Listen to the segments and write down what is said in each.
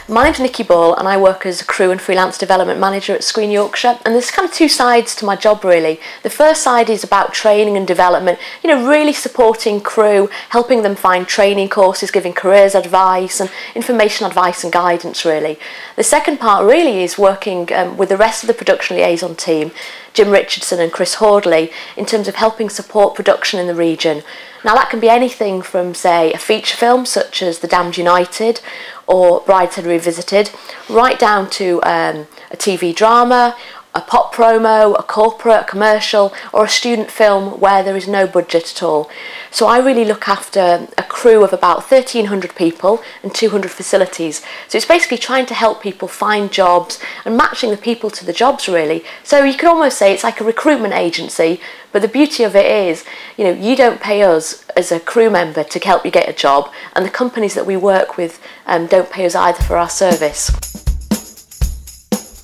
My name's Nicky and I work as a crew and freelance development manager at Screen Yorkshire, and there's kind of two sides to my job really. The first side is about training and development, really supporting crew, helping them find training courses, giving careers advice and information advice and guidance really. The second part really is working with the rest of the production liaison team, Jim Richardson and Chris Hordley, in terms of helping support production in the region. Now that can be anything from, say, a feature film such as The Damned United or Brideshead Revisited, right down to a TV drama, a pop promo, a corporate, a commercial, or a student film where there is no budget at all. So I really look after a crew of about 1,300 people and 200 facilities. So it's basically trying to help people find jobs and matching the people to the jobs really. So you could almost say it's like a recruitment agency, but the beauty of it is, you don't pay us as a crew member to help you get a job, and the companies that we work with don't pay us either for our service.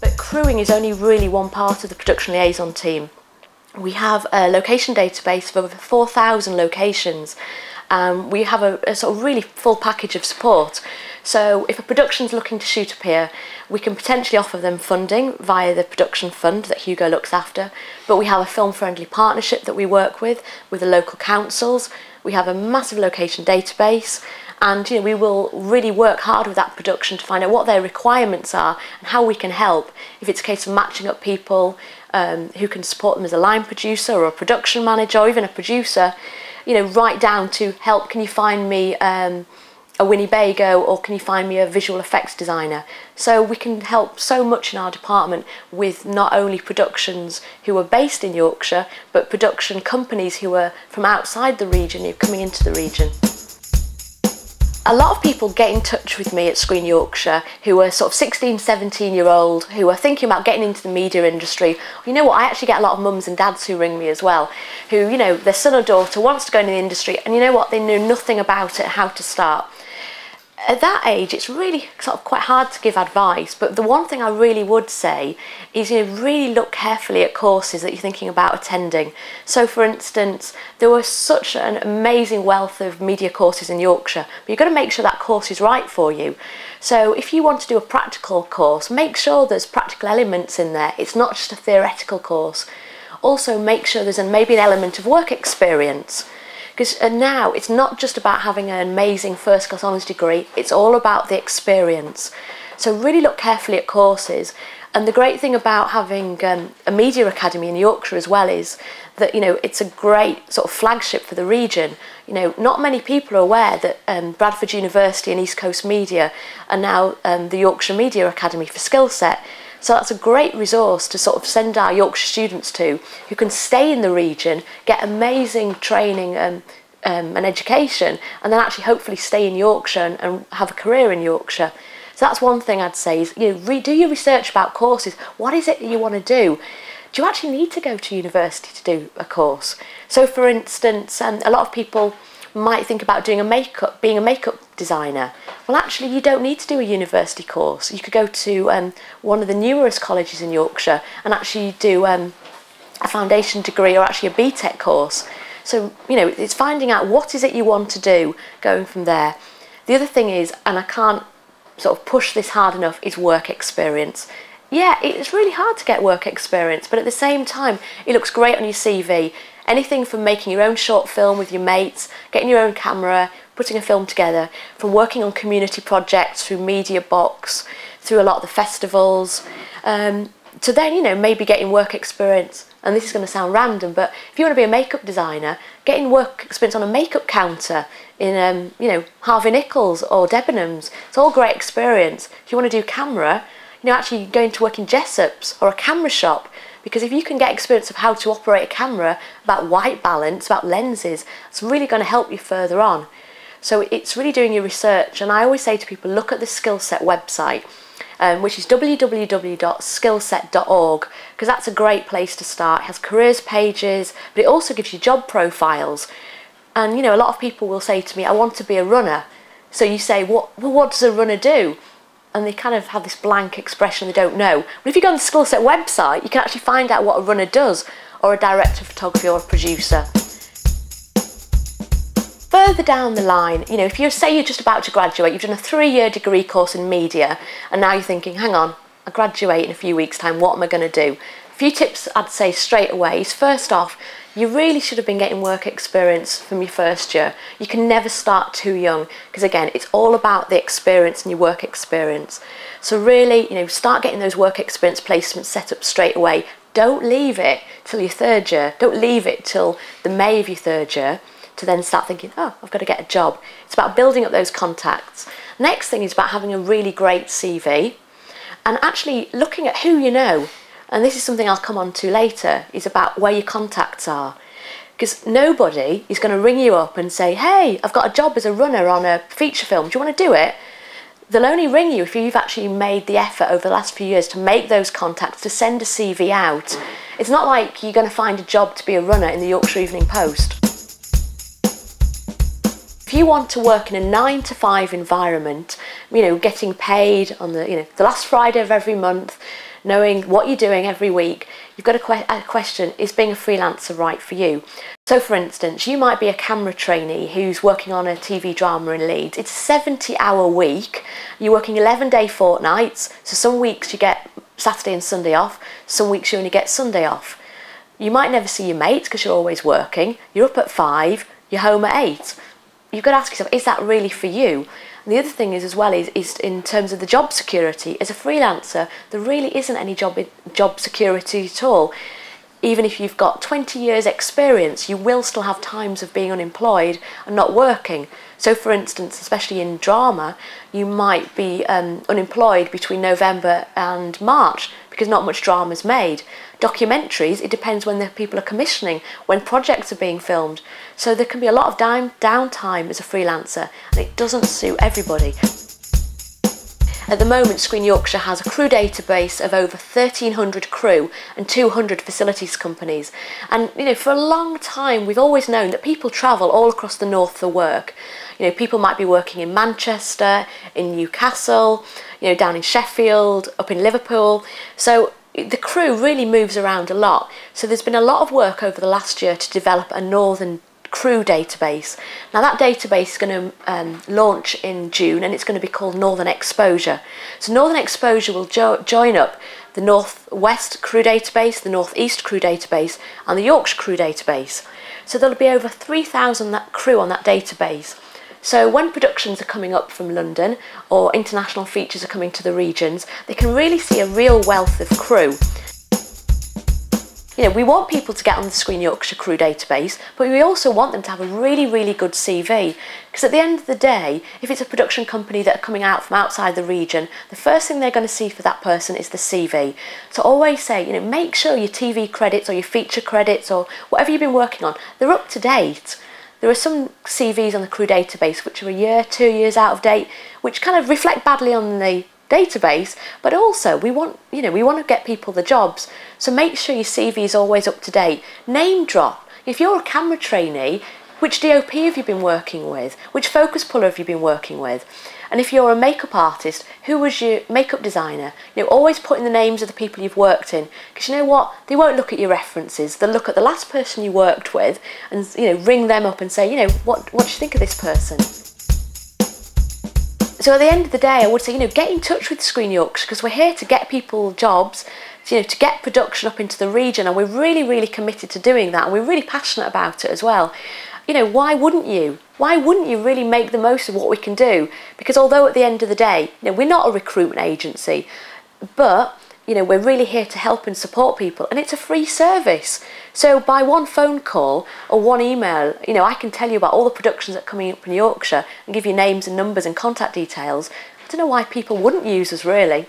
But crewing is only really one part of the production liaison team. We have a location database of over 4,000 locations. We have a sort of really full package of support. So if a production's looking to shoot up here, we can potentially offer them funding via the production fund that Hugo looks after, but we have a film-friendly partnership that we work with the local councils. We have a massive location database, and we will really work hard with that production to find out what their requirements are and how we can help. If it's a case of matching up people who can support them as a line producer or a production manager or even a producer, right down to help, can you find me a Winnebago, or can you find me a visual effects designer? So we can help so much in our department with not only productions who are based in Yorkshire, but production companies who are from outside the region, who are coming into the region. A lot of people get in touch with me at Screen Yorkshire who are sort of 16, 17-year-old, who are thinking about getting into the media industry. You know what, I actually get a lot of mums and dads who ring me as well, who, their son or daughter wants to go into the industry, and you know what, they know nothing about it, how to start. At that age, it's really sort of quite hard to give advice, but the one thing I really would say is really look carefully at courses that you're thinking about attending. So for instance, there was such an amazing wealth of media courses in Yorkshire, but you've got to make sure that course is right for you. So if you want to do a practical course, make sure there's practical elements in there. It's not just a theoretical course. Also make sure there's maybe an element of work experience. Because now it's not just about having an amazing first-class honours degree, it's all about the experience. So really look carefully at courses. And the great thing about having a media academy in Yorkshire as well is that, it's a great sort of flagship for the region. Not many people are aware that Bradford University and East Coast Media are now the Yorkshire Media Academy for skill set. So that's a great resource to sort of send our Yorkshire students to, who can stay in the region, get amazing training and education, and then actually hopefully stay in Yorkshire and have a career in Yorkshire. So that's one thing I'd say is, do your research about courses. What is it that you want to do? Do you actually need to go to university to do a course? So for instance, a lot of people might think about doing being a makeup designer. Well, actually, you don't need to do a university course. You could go to one of the numerous colleges in Yorkshire and actually do a foundation degree or actually a BTEC course. So, it's finding out what is it you want to do, going from there. The other thing is, and I can't sort of push this hard enough, is work experience. Yeah, it's really hard to get work experience, but at the same time, it looks great on your CV. Anything from making your own short film with your mates, getting your own camera, putting a film together, from working on community projects through Media Box, through a lot of the festivals, to then, maybe getting work experience. And this is going to sound random, but if you want to be a makeup designer, getting work experience on a makeup counter in, Harvey Nichols or Debenhams, it's all great experience. If you want to do camera, actually going to work in Jessop's or a camera shop, because if you can get experience of how to operate a camera, about white balance, about lenses, it's really going to help you further on. So it's really doing your research, and I always say to people, look at the Skillset website, which is www.skillset.org, because that's a great place to start. It has careers pages, but it also gives you job profiles. And a lot of people will say to me, I want to be a runner. So you say, what does a runner do? and they kind of have this blank expression, they don't know. But if you go on the Skill Set website, you can actually find out what a runner does, or a director of photography, or a producer. Further down the line, you know, if you say you're just about to graduate, you've done a 3-year degree course in media, and now you're thinking, hang on, I graduate in a few weeks' time, what am I going to do? A few tips I'd say straight away is, first off, you really should have been getting work experience from your first year. You can never start too young, because again, it's all about the experience and your work experience. So really, you know, start getting those work experience placements set up straight away. Don't leave it till your 3rd year. Don't leave it till the May of your 3rd year to then start thinking, oh, I've got to get a job. It's about building up those contacts. Next thing is about having a really great CV and actually looking at who you know. And this is something I'll come on to later, is about where your contacts are. Because nobody is going to ring you up and say, hey, I've got a job as a runner on a feature film, do you want to do it? They'll only ring you if you've actually made the effort over the last few years to make those contacts, to send a CV out. It's not like you're going to find a job to be a runner in the Yorkshire Evening Post. If you want to work in a 9-to-5 environment, you know, getting paid on the last Friday of every month, knowing what you're doing every week, you've got a question, is being a freelancer right for you? So for instance, you might be a camera trainee who's working on a TV drama in Leeds. It's a 70-hour week. You're working 11-day fortnights. So some weeks you get Saturday and Sunday off. Some weeks you only get Sunday off. You might never see your mates because you're always working. You're up at 5, you're home at 8. You've got to ask yourself, is that really for you? And the other thing is as well is in terms of the job security. As a freelancer, there really isn't any job security at all. Even if you've got 20 years experience, you will still have times of being unemployed and not working. So for instance, especially in drama, you might be unemployed between November and March because not much drama is made. Documentaries, it depends when the people are commissioning, when projects are being filmed. So there can be a lot of downtime as a freelancer, and it doesn't suit everybody. At the moment, Screen Yorkshire has a crew database of over 1,300 crew and 200 facilities companies. And you know, for a long time, we've always known that people travel all across the north for work. You know, people might be working in Manchester, in Newcastle, you know, down in Sheffield, up in Liverpool. So the crew really moves around a lot. So there's been a lot of work over the last year to develop a northern crew database. Now that database is going to launch in June, and it's going to be called Northern Exposure. So Northern Exposure will join up the North West crew database, the North East crew database and the Yorkshire crew database. So there'll be over 3,000 crew on that database. So when productions are coming up from London or international features are coming to the regions, they can really see a real wealth of crew. You know, we want people to get on the Screen Yorkshire crew database, but we also want them to have a really, really good CV. Because at the end of the day, if it's a production company that are coming out from outside the region, the first thing they're going to see for that person is the CV. So always say, you know, make sure your TV credits or your feature credits or whatever you've been working on, they're up to date. There are some CVs on the crew database which are a year, 2 years out of date, which kind of reflect badly on the database, but also we want to get people the jobs. So make sure your CV is always up to date. Name drop. If you're a camera trainee, which DOP have you been working with? Which focus puller have you been working with? And if you're a makeup artist, who was your makeup designer? You know, always put in the names of the people you've worked in, because you know what? They won't look at your references. They'll look at the last person you worked with and, you know, ring them up and say, you know, what do you think of this person? So at the end of the day, I would say, you know, get in touch with Screen Yorkshire, because we're here to get people jobs, you know, to get production up into the region, and we're really, really committed to doing that, and we're really passionate about it as well. You know, why wouldn't you? Why wouldn't you really make the most of what we can do? Because although at the end of the day, you know, we're not a recruitment agency, but you know, we're really here to help and support people, and it's a free service. So by one phone call or one email, you know, I can tell you about all the productions that are coming up in Yorkshire and give you names and numbers and contact details. I don't know why people wouldn't use us, really.